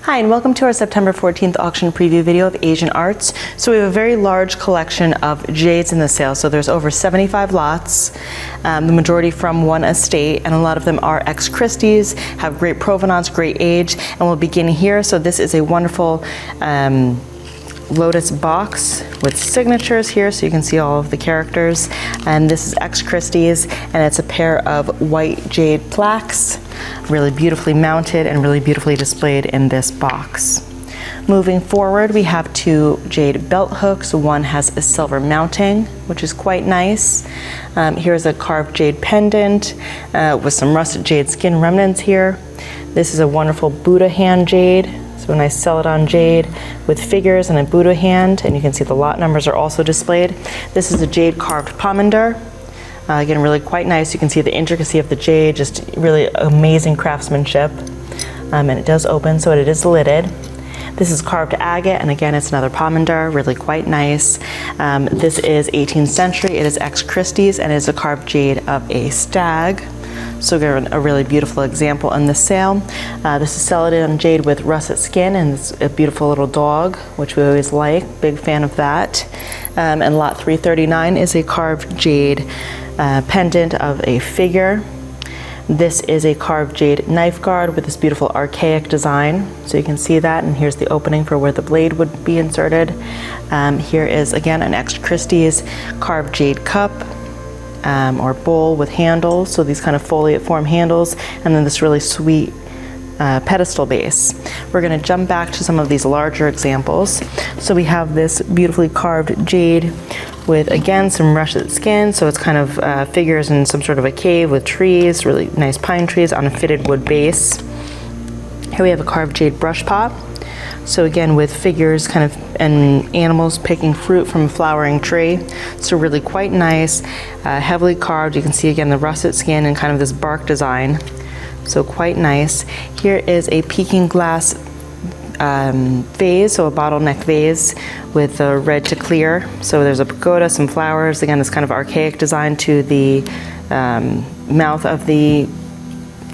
Hi, and welcome to our September 14th auction preview video of Asian arts. So we have a very large collection of jades in the sale. So there's over 75 lots, the majority from one estate, and a lot of them are ex-Christie's, have great provenance, great age, and we'll begin here. So this is a wonderful lotus box with signatures here, so you can see all of the characters. And this is ex-Christie's, and it's a pair of white jade plaques, really beautifully mounted and really beautifully displayed in this box. Moving forward, we have two jade belt hooks. One has a silver mounting, which is quite nice. Here's a carved jade pendant with some rusted jade skin remnants here. This is a wonderful Buddha hand jade. So a nice celadon jade with figures and a Buddha hand, and you can see the lot numbers are also displayed. This is a jade carved pomander. Again, really quite nice. You can see the intricacy of the jade, just really amazing craftsmanship. And it does open, so it is lidded. This is carved agate, and again, it's another pomander, really quite nice. This is 18th century. It is ex-Christie's, and it is a carved jade of a stag. So we're a really beautiful example in the sale. This is celadon jade with russet skin, and it's a beautiful little dog, which we always like. Big fan of that. And lot 339 is a carved jade pendant of a figure. This is a carved jade knife guard with this beautiful archaic design. So you can see that, and here's the opening for where the blade would be inserted. Here is, again, an ex-Christie's carved jade cup. Or bowl with handles, so these kind of foliate form handles, and then this really sweet pedestal base. We're going to jump back to some of these larger examples. So we have this beautifully carved jade with, again, some russet skin, so it's kind of figures in some sort of a cave with trees, really nice pine trees on a fitted wood base. Here we have a carved jade brush pot. So again, with figures kind of and animals picking fruit from a flowering tree. So really quite nice, heavily carved. You can see again the russet skin and kind of this bark design. So quite nice. Here is a peking glass vase, so a bottleneck vase with a red to clear. So there's a pagoda, some flowers, again this kind of archaic design to the mouth of the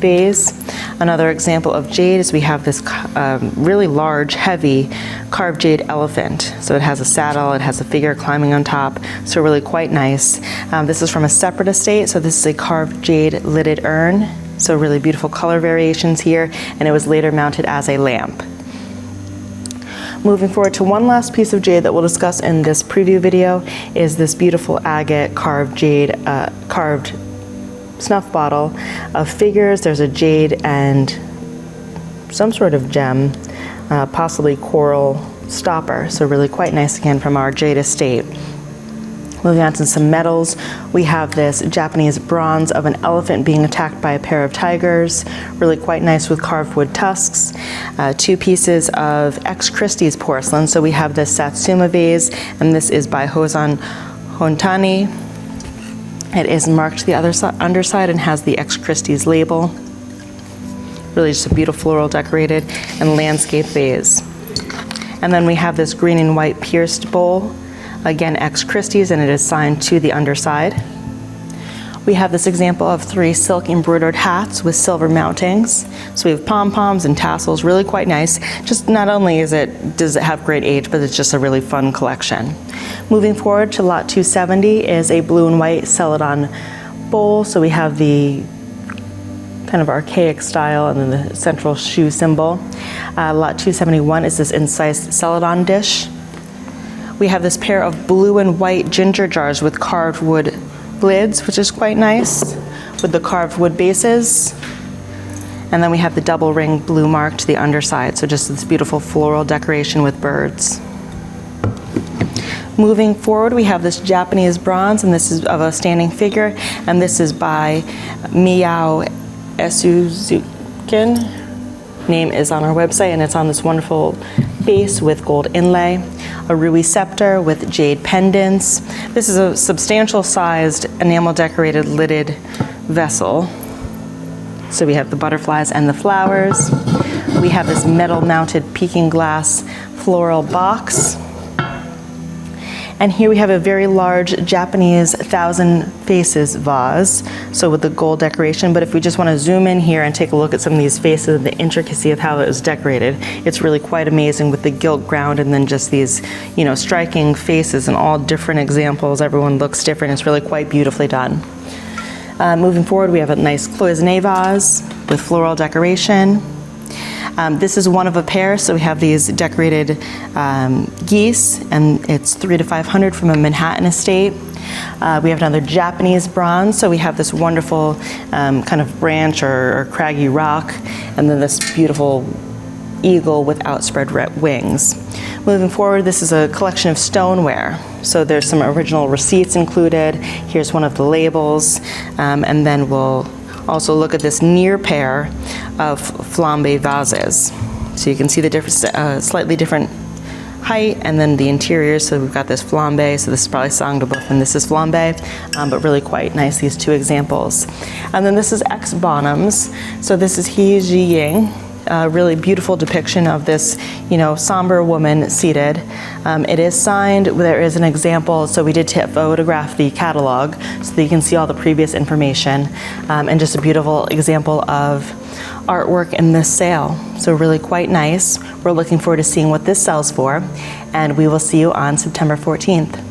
vase. Another example of jade is we have this really large, heavy carved jade elephant. So it has a saddle, it has a figure climbing on top, so really quite nice. This is from a separate estate, so this is a carved jade lidded urn. So really beautiful color variations here, and it was later mounted as a lamp. Moving forward to one last piece of jade that we'll discuss in this preview video is this beautiful agate carved jade, carved snuff bottle of figures. There's a jade and some sort of gem, possibly coral stopper. So really quite nice again from our jade estate. Moving on to some metals, we have this Japanese bronze of an elephant being attacked by a pair of tigers. Really quite nice with carved wood tusks. Two pieces of ex-Christie's porcelain. So we have this Satsuma vase, and this is by Hozan Hontani. It is marked to the underside and has the ex-Christie's label. Really just a beautiful floral decorated and landscape vase. And then we have this green and white pierced bowl, again ex-Christie's, and it is signed to the underside. We have this example of 3 silk embroidered hats with silver mountings. So we have pom-poms and tassels, really quite nice. Just not only does it have great age, but it's just a really fun collection. Moving forward to lot 270 is a blue and white celadon bowl. So we have the kind of archaic style and then the central shoe symbol. Lot 271 is this incised celadon dish. We have this pair of blue and white ginger jars with carved wood lids, which is quite nice, with the carved wood bases. And then we have the double ring blue mark to the underside, so just this beautiful floral decoration with birds. Moving forward, we have this Japanese bronze, and this is of a standing figure, and this is by Miyao Esuzukin. Name is on our website, and it's on this wonderful base with gold inlay. A ruby scepter with jade pendants. This is a substantial sized enamel decorated lidded vessel. So we have the butterflies and the flowers. We have this metal mounted peking glass floral box. And here we have a very large Japanese 1,000 faces vase, so with the gold decoration. But if we just want to zoom in here and take a look at some of these faces and the intricacy of how it was decorated, it's really quite amazing with the gilt ground and then just these, you know, striking faces and all different examples. Everyone looks different. It's really quite beautifully done. Moving forward, we have a nice cloisonne vase with floral decoration. This is one of a pair, so we have these decorated geese, and it's 300 to 500 from a Manhattan estate. We have another Japanese bronze, so we have this wonderful kind of branch or craggy rock, and then this beautiful eagle with outspread wings. Moving forward, this is a collection of stoneware. So there's some original receipts included. Here's one of the labels, and then we'll also look at this near pair of flambe vases. So you can see the different, slightly different height, and then the interior. So we've got this flambe, so this is probably Sangdabuf and this is flambe, but really quite nice, these two examples. And then this is ex bonums. So this is He Ji Ying. A really beautiful depiction of this, you know, somber woman seated. It is signed. There is an example, so we did photograph the catalog so that you can see all the previous information, and just a beautiful example of artwork in this sale. So really quite nice. We're looking forward to seeing what this sells for, and we will see you on September 14th.